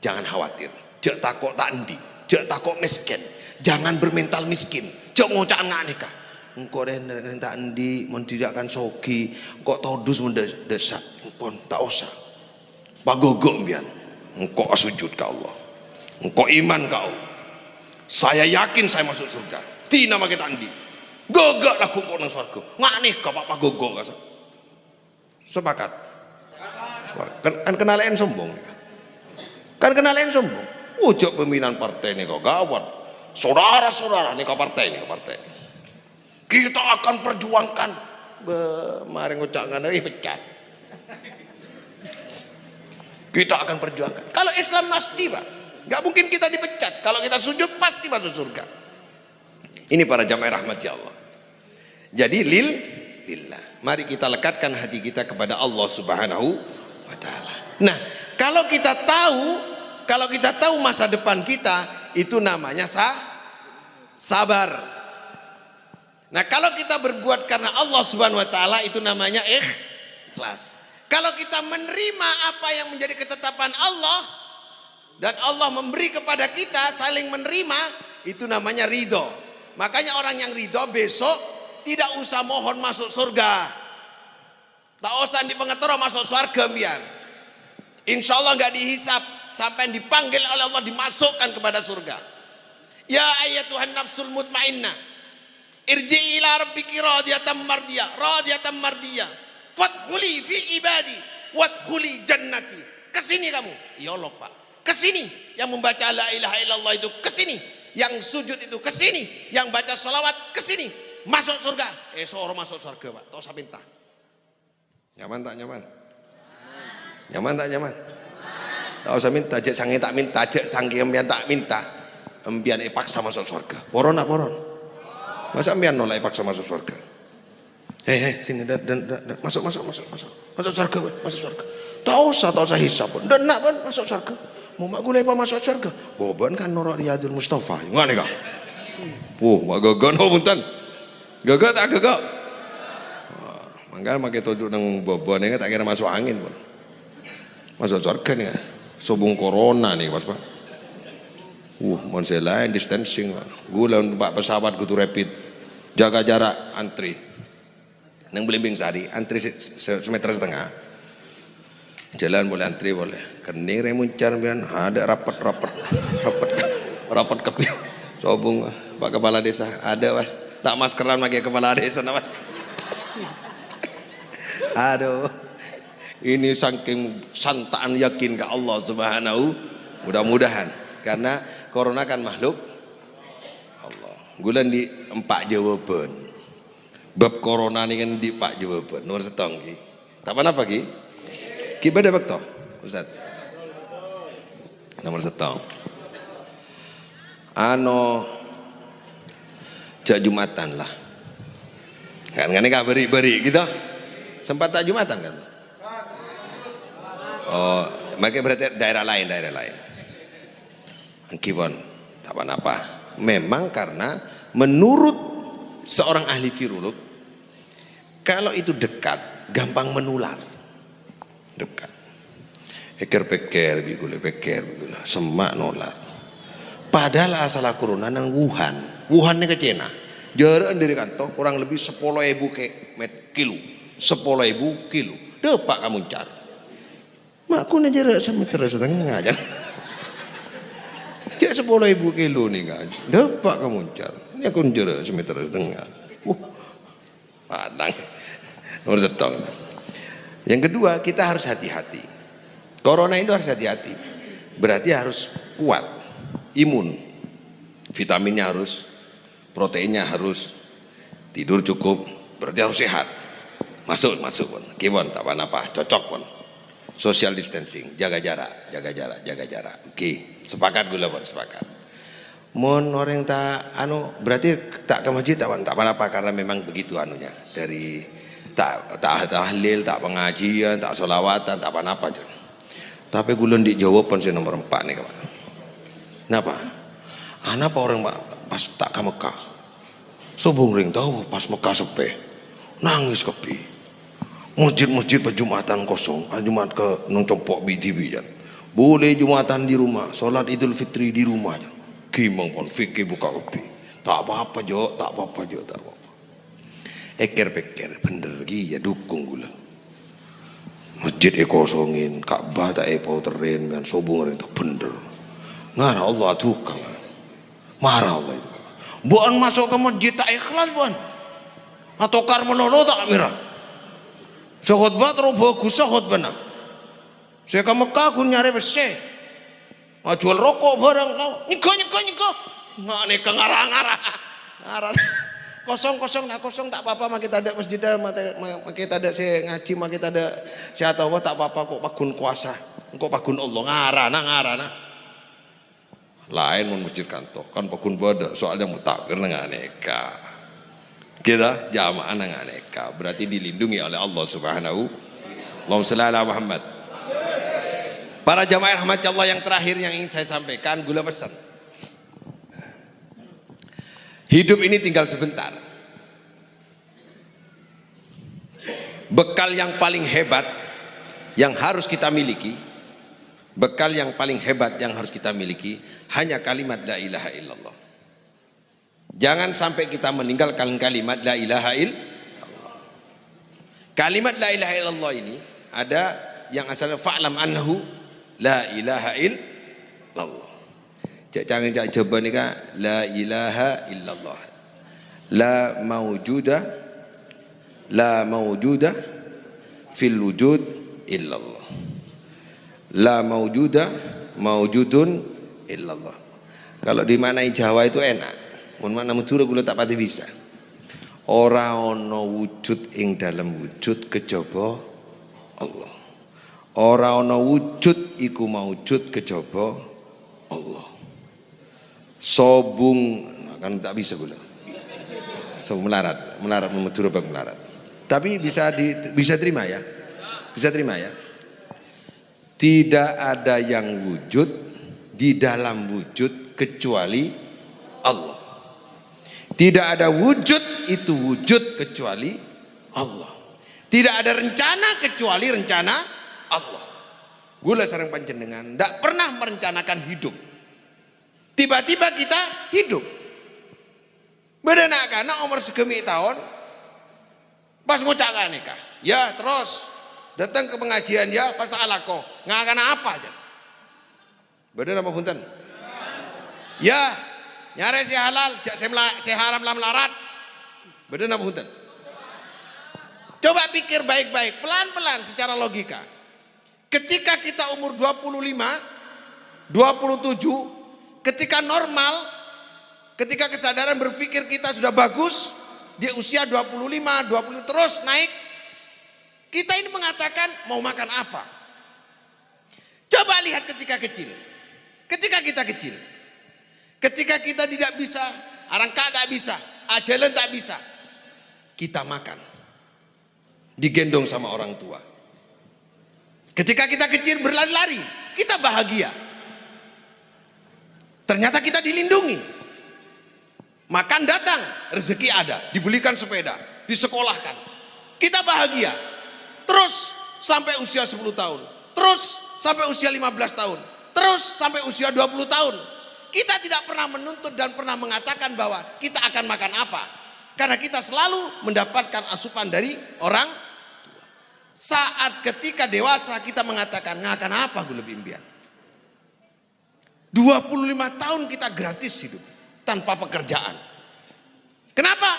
jangan khawatir, jangan takut tak endi, jangan takut miskin, jangan bermental miskin, jangan ngocak nikah. Engkau tak endi, tidak akan sogi, kok todus mendesak, pun tak usah. Pagogok mbian, engkau sujud ke Allah, engkau iman kau. Saya yakin saya masuk surga. Ti nama kita endi, gogok lah kau nang surga. Nggak nikah pak pagogok kasar. Sepakat. Kan kenalain sombong. Kan kenalain sombong. Ujuk pimpinan partai ini kok gawat. Saudara-saudara nih kok partai. Kita akan perjuangkan. Mari ngucapkan pecat. Kita akan perjuangkan. Kalau Islam pasti pak, nggak mungkin kita dipecat. Kalau kita sujud pasti masuk surga. Ini para jamaah rahmati Allah. Jadi lillah. Mari kita lekatkan hati kita kepada Allah Subhanahu wa taala. Nah, kalau kita tahu masa depan kita, itu namanya sabar. Nah, kalau kita berbuat karena Allah Subhanahu wa taala, itu namanya ikhlas. Kalau kita menerima apa yang menjadi ketetapan Allah dan Allah memberi kepada kita, saling menerima, itu namanya ridho. Makanya orang yang ridho besok tidak usah mohon masuk surga. Tak usah di pengetoro masuk surga biar. Insya Allah nggak dihisap sampai dipanggil oleh Allah dimasukkan kepada surga. Ya ayyatuhan nafsul mutmainnah, irji ila rabbiki radiyatan mardiyah, fadkhuli fi ibadi wadkhuli jannati. Kesini kamu, ya Allah Pak. Kesini yang membaca la ilaha illallah itu kesini, yang sujud itu kesini, yang baca sholawat kesini, masuk surga. Seorang masuk surga Pak, tak usah minta. Nyaman tak nyaman? Nyaman tak nyaman? Tak usah minta, jek sange tak minta, jek sange embian tak minta. Embian paksa masuk surga. Poron nak poron? Masa embian nolak paksa masuk surga? Hei sini dan masuk surga, masuk surga. Tak usah hisap pun. Dan nak pun masuk surga. Mau mak gulai apa masuk surga? Boban kan norok Riyadul Mustafa. Ngane kah? Mak gagal no punten. Gagal tak gagal? Mangkal make tuduk nang bobon ini tak kira masuk angin pun. Masuk surga nih. Sobong corona nih Mas Pak. Mon lain distancing Pak. Gula numpak pesawat kudu rapid. Jaga jarak, antri. Nang Belimbing Sari, antri semeter setengah. Jalan boleh antri boleh. Kening remuncar bian ada rapat kepil. Sobong Pak Kepala Desa ada Mas. Tak maskeran pakai kepala desa Mas. Aduh, ini saking santaan yakin ke Allah Subhanahu, mudah-mudahan karena corona kan makhluk Allah. Gulan di empat jawaban. Bab corona ini kan di empat jawaban. Nomor setong ki. Tak apa ki? Ki pada waktu, Ustaz. Nomor setong. Jak Jumatan lah. Kan gak beri gitu. Sempat tak Jumatan kan? Oh, makanya berarti daerah lain. Kibon, tak apa-apa. Memang karena menurut seorang ahli virolog, kalau itu dekat, gampang menular. Dekat. Peker, semak nolar. Padahal asal corona nang Wuhan ini ke Cina. Jarak dari kantor kurang lebih 10.000 kilo. 10.000 kilo. Depak kamu car. Makku jarak semeter setengah aja. Cek 10.000 kilo nih kan. Depak kamu car. Ini aku jarak semeter setengah. Padang. Nomor setong. Yang kedua kita harus hati-hati. Corona itu harus hati-hati. Berarti harus kuat. Imun. Vitaminnya harus. Proteinnya harus. Tidur cukup. Berarti harus sehat. Masuk pun, kibon tak apa-apa, cocok pun. social distancing, jaga jarak, jaga jarak, jaga jarak. Oke, sepakat gula pun sepakat. Mon orang tak berarti tak ke masjid tak apa karena memang begitu anunya dari tak tahlil, tak pengajian, tak solawatan, tak apa-apa. Tapi gulun di jawaban saya nomor 4 nih kawan. Kenapa? Apa orang pas tak ke Mekah, sobong ring tahu pas Mekah sepi, nangis kepi. Masjid-masjid Jumatan kosong, Jumat ke nongcompok biji-bijan. Boleh Jumatan di rumah, sholat Idul Fitri di rumah. Gimang pun fikir buka kopi. Tak apa-apa jo, tak apa-apa jo, tak apa-apa. Eker-peker bener lagi ya dukung gula. Masjid kosongin, Ka'bah tak powterin kan sobong orang itu bener. Ngara Allah tukang. Marah Allah itu. Buan masuk ke masjid tak ikhlas buan. Atau karmelolo tak mirah. Sekhutbah terus bagus sekhutbah nak. Saya ke Mekah aku nyari besi. Jual rokok barang kau. Nyiko. Nggak nih ngarang-ngarang. Kosong tak apa-apa mak kita ada masjid mak kita ada saya ngaji mak kita ada saya tahu tak apa-apa kok pagun kuasa. Kok pagun Allah ngarana. Lain mun masjid kantor kan pagun bodoh soalnya mutakbir nang aneka. Kita jamaah nang aneka berarti dilindungi oleh Allah Subhanahu. Allahumma shalli ala Muhammad. Para jamaah rahmat Allah yang terakhir yang ingin saya sampaikan gula pesan. Hidup ini tinggal sebentar. Bekal yang paling hebat yang harus kita miliki, bekal yang paling hebat yang harus kita miliki hanya kalimat la ilaha illallah. Jangan sampai kita meninggalkan kalimat la ilaha illallah. Kalimat la ilaha illallah ini ada yang asalnya fa'lam annahu la ilaha illallah. Jangan coba ni kan la ilaha illallah. La mawjuda fil wujud illallah. La mawjudun illallah. Kalau dimaknai Jawa itu enak. Mun makna Madura kula tak pati bisa. Ora ana wujud ing dalam wujud kejaba Allah. Ora ana wujud iku maujud kejaba Allah. Sobung kan tak bisa gula. So melarat Madura bab melarat. Tapi bisa terima ya. Bisa terima ya. Tidak ada yang wujud di dalam wujud kecuali Allah. Tidak ada wujud itu wujud kecuali Allah. Tidak ada rencana kecuali rencana Allah. Gula sareng panjenengan tidak pernah merencanakan hidup. Tiba-tiba kita hidup. Beda nak kana umur segemi tahun pas ngucapkan nikah. Ya terus datang ke pengajian ya pas tak alako. Ngakana apa aja. Beda nama punten. Ya nyari si halal, si haram lam larat. Beda nama punten. Coba pikir baik-baik, pelan-pelan secara logika. Ketika kita umur 25, 27, ketika normal, ketika kesadaran berpikir kita sudah bagus, di usia 25, 20 terus naik, kita ini mengatakan mau makan apa? Coba lihat ketika kecil. Ketika kita kecil. Ketika kita tidak bisa, arangka tak bisa, ajalan tak bisa, kita makan. Digendong sama orang tua. Ketika kita kecil berlari-lari, kita bahagia. Ternyata kita dilindungi. Makan datang, rezeki ada, dibelikan sepeda, disekolahkan. Kita bahagia. Terus sampai usia 10 tahun. Terus sampai usia 15 tahun. Terus sampai usia 20 tahun. Kita tidak pernah menuntut dan pernah mengatakan bahwa kita akan makan apa. Karena kita selalu mendapatkan asupan dari orang tua. Saat ketika dewasa kita mengatakan ngakan apa gue lebih impian. 25 tahun kita gratis hidup tanpa pekerjaan. Kenapa?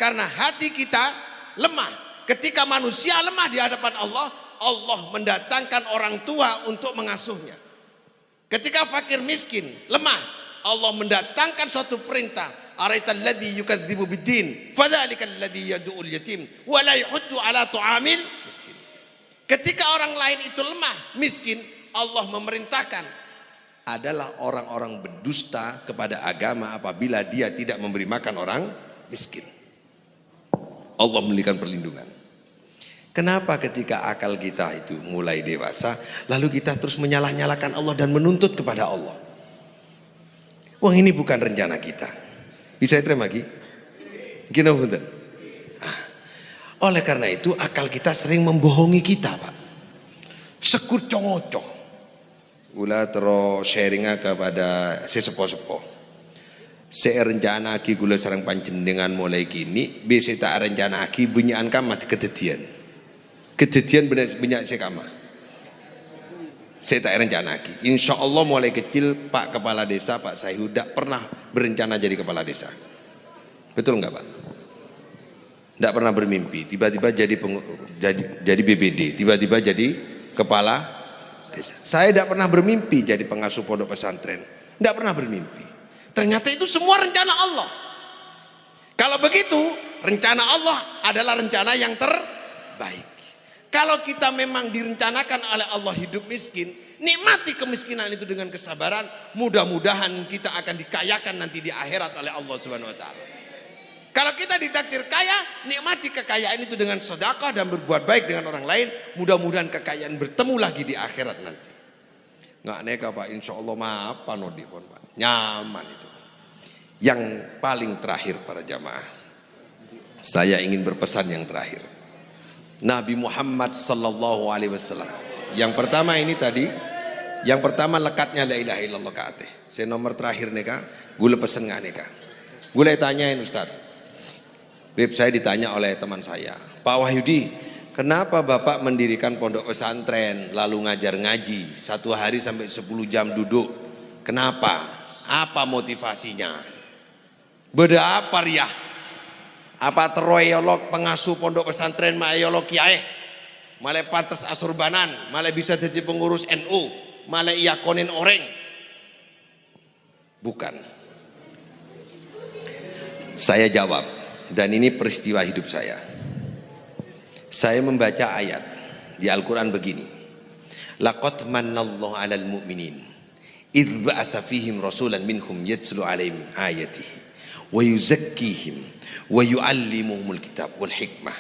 Karena hati kita lemah. Ketika manusia lemah di hadapan Allah, Allah mendatangkan orang tua untuk mengasuhnya. Ketika fakir miskin lemah, Allah mendatangkan suatu perintah. Araital ladzi yukadzibu biddin, fadzalikal ladzi yad'ul yatim wa la yahuddu ala ta'amil miskin. Ketika orang lain itu lemah, miskin, Allah memerintahkan adalah orang-orang berdusta kepada agama apabila dia tidak memberi makan orang miskin. Allah memberikan perlindungan. Kenapa ketika akal kita itu mulai dewasa, lalu kita terus menyalah-nyalakan Allah dan menuntut kepada Allah? Wah, ini bukan rencana kita. Bisa terima lagi? Gini bener. Oleh karena itu akal kita sering membohongi kita, Pak. Sekut congocok. Gula terus sharingnya kepada sesepo-sepo. Saya rencana aki gula sarang panjenengan mulai kini, bisa tak rencana aki bunyian kamat kedetian. Kedetian banyak sekama. Saya tak rencana aki. Insya Allah mulai kecil Pak Kepala Desa, Pak Sayhu tidak pernah berencana jadi Kepala Desa. Betul nggak Pak? Tidak pernah bermimpi, tiba-tiba jadi BPD, tiba-tiba jadi kepala desa. Saya tidak pernah bermimpi jadi pengasuh pondok pesantren, tidak pernah bermimpi. Ternyata itu semua rencana Allah. Kalau begitu, rencana Allah adalah rencana yang terbaik. Kalau kita memang direncanakan oleh Allah hidup miskin, nikmati kemiskinan itu dengan kesabaran. Mudah-mudahan kita akan dikayakan nanti di akhirat oleh Allah Subhanahu Wa Taala. Kalau kita ditakdir kaya, nikmati kekayaan itu dengan sedekah dan berbuat baik dengan orang lain. Mudah-mudahan kekayaan bertemu lagi di akhirat nanti. Nggak neka Pak, insya Allah maaf Nodi pun Pak. Nyaman itu. Yang paling terakhir para jamaah, saya ingin berpesan yang terakhir. Nabi Muhammad Sallallahu Alaihi Wasallam. Yang pertama ini tadi, yang pertama lekatnya la ilaha illallah kaate. Saya nomor terakhir neka, gue pesen nggak neka. Gue tanyain Ustadz. Beb, saya ditanya oleh teman saya, Pak Wahyudi, kenapa Bapak mendirikan pondok pesantren lalu ngajar ngaji 1 hari sampai 10 jam duduk? Kenapa? Apa motivasinya? Beda apa ya? Apa teroyolog pengasuh pondok pesantren maayolog kiai? Malah pantas asurbanan, malah bisa jadi pengurus NU, malah iyakonin orang? Bukan. Saya jawab. Dan ini peristiwa hidup saya. Saya membaca ayat di Al-Quran begini. Laqad mannallahu 'alal mu'minin idh ba'asa fihim rasulan minhum yatslu 'alaihim ayatihi wa yuzakkihim wa yu'allimuhumul kitab wal hikmah.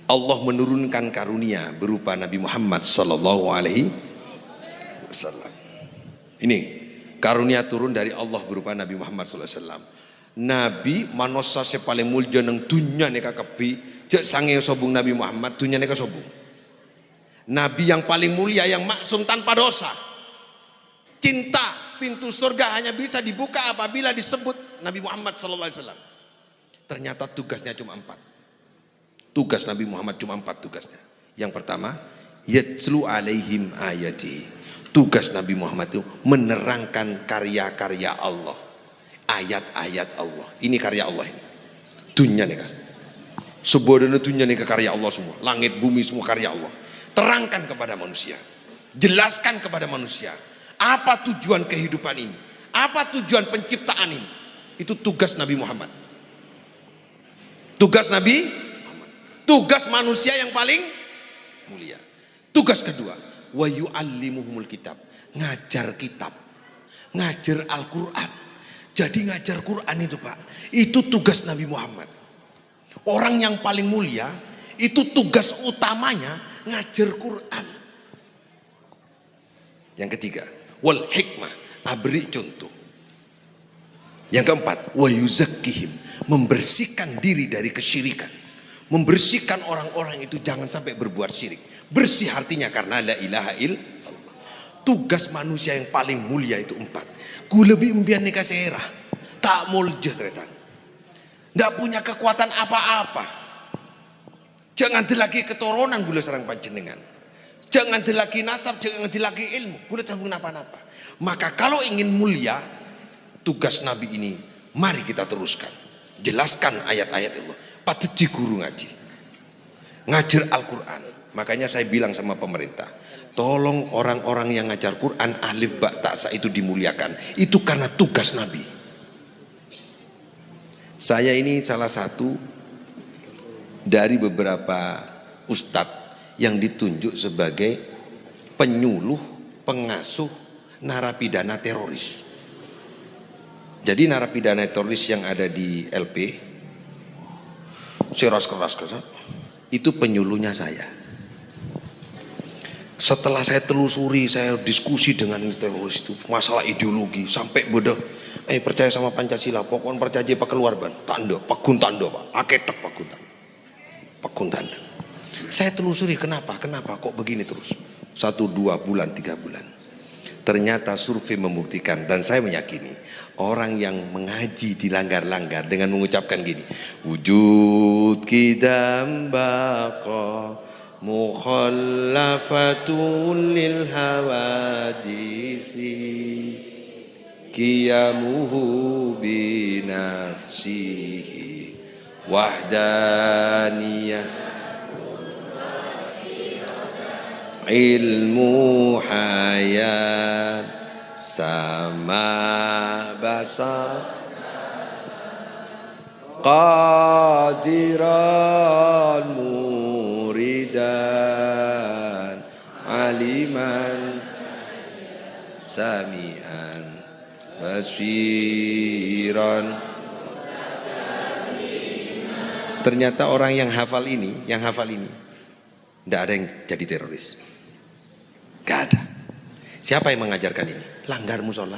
Allah menurunkan karunia berupa Nabi Muhammad sallallahu alaihi wasallam. Ini karunia turun dari Allah berupa Nabi Muhammad sallallahu alaihi wasallam. Nabi manusia paling mulia nang dunia neka kepi, cek sange sobung Nabi Muhammad dunia neka sobung. Nabi yang paling mulia, yang maksum tanpa dosa. Cinta pintu surga hanya bisa dibuka apabila disebut Nabi Muhammad sallallahu alaihi wasallam. Ternyata tugasnya cuma 4. Tugas Nabi Muhammad cuma 4 tugasnya. Yang pertama, yatslu alaihim ayati. Tugas Nabi Muhammad itu menerangkan karya-karya Allah. Ayat-ayat Allah. Ini karya Allah ini. Dunia nih kan. Sebenarnya dunia nih karya Allah semua. Langit, bumi semua karya Allah. Terangkan kepada manusia. Jelaskan kepada manusia. Apa tujuan kehidupan ini? Apa tujuan penciptaan ini? Itu tugas Nabi Muhammad. Tugas Nabi Muhammad. Tugas manusia yang paling mulia. Tugas kedua. Wa yu'allimuhumul kitab. Ngajar kitab. Ngajar Al-Quran. Jadi ngajar Quran itu Pak, itu tugas Nabi Muhammad. Orang yang paling mulia, itu tugas utamanya ngajar Quran. Yang ketiga, wal hikmah, beri contoh. Yang keempat, wa yuzakkihim, membersihkan diri dari kesyirikan. Membersihkan orang-orang itu jangan sampai berbuat syirik. Bersih artinya karena la ilaha illallah. Tugas manusia yang paling mulia itu 4. Ku lebih impian nikah seherah, tak mulja tretan, tidak punya kekuatan apa-apa. Jangan dilagi keturunan gula sarang panjenengan, jangan dilagi nasab, jangan dilagi ilmu, gula sambung napa-napa. Maka kalau ingin mulia, tugas Nabi ini mari kita teruskan. Jelaskan ayat-ayat Allah. Patut di guru ngaji, ngajar Al-Quran. Makanya saya bilang sama pemerintah, tolong orang-orang yang ngajar Quran alif ba ta sa itu dimuliakan. Itu karena tugas Nabi. Saya ini salah satu dari beberapa ustadz yang ditunjuk sebagai penyuluh, pengasuh narapidana teroris. Jadi narapidana teroris yang ada di LP, keras itu penyuluhnya saya. Setelah saya telusuri, saya diskusi dengan teroris itu masalah ideologi sampai bodoh. Percaya sama Pancasila, pokoknya percaya pak keluar ban, tanda, pak guntando pak, aketek pak guntando. Saya telusuri kenapa kok begini terus. 1, 2 bulan, 3 bulan. Ternyata survei membuktikan dan saya meyakini orang yang mengaji dilanggar-langgar dengan mengucapkan gini, wujud kidam baqa mukhallafatul lil hawadithi qiyamuhu binafsihi wahdaniyah ilmu hayat sama basar qadiran muridan aliman sami'an basiran. Ternyata orang yang hafal ini tidak ada yang jadi teroris. Gak ada. Siapa yang mengajarkan ini? Langgar musola,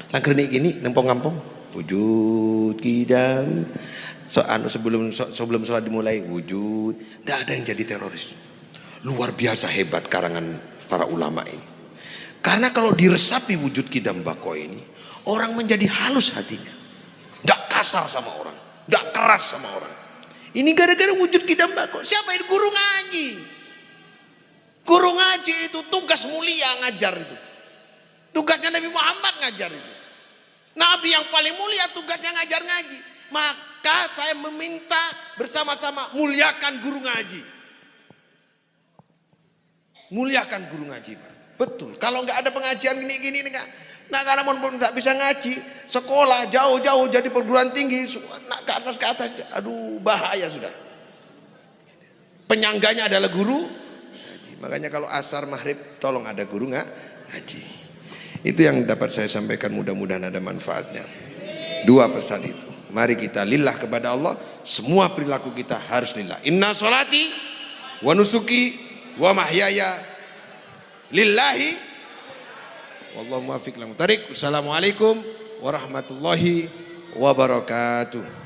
langgar ini nempong-ngampong, wujud kidam. Sebelum sholat dimulai wujud. Tidak ada yang jadi teroris. Luar biasa hebat karangan para ulama ini. Karena kalau diresapi wujud kidam bako ini, orang menjadi halus hatinya, tidak kasar sama orang, tidak keras sama orang. Ini gara-gara wujud kidam bako. Siapa ini? Guru ngaji. Guru ngaji itu tugas mulia, ngajar itu. Tugasnya Nabi Muhammad ngajar itu. Nabi yang paling mulia tugasnya ngajar ngaji. Maka saya meminta bersama-sama muliakan guru ngaji. Muliakan guru ngaji, Pak. Betul. Kalau nggak ada pengajian gini-gini enggak. Nah, karena pun tak bisa ngaji, sekolah jauh-jauh jadi perguruan tinggi, nak ke atas, aduh bahaya sudah. Penyangganya adalah guru ngaji. Makanya kalau asar maghrib tolong ada guru ngaji. Itu yang dapat saya sampaikan, mudah-mudahan ada manfaatnya. 2 pesan itu. Mari kita lillah kepada Allah, semua perilaku kita harus lillah. Inna sholati wa nusuki wa mahyaya lillahi wallahu muwaffiq lahu. Assalamualaikum warahmatullahi wabarakatuh.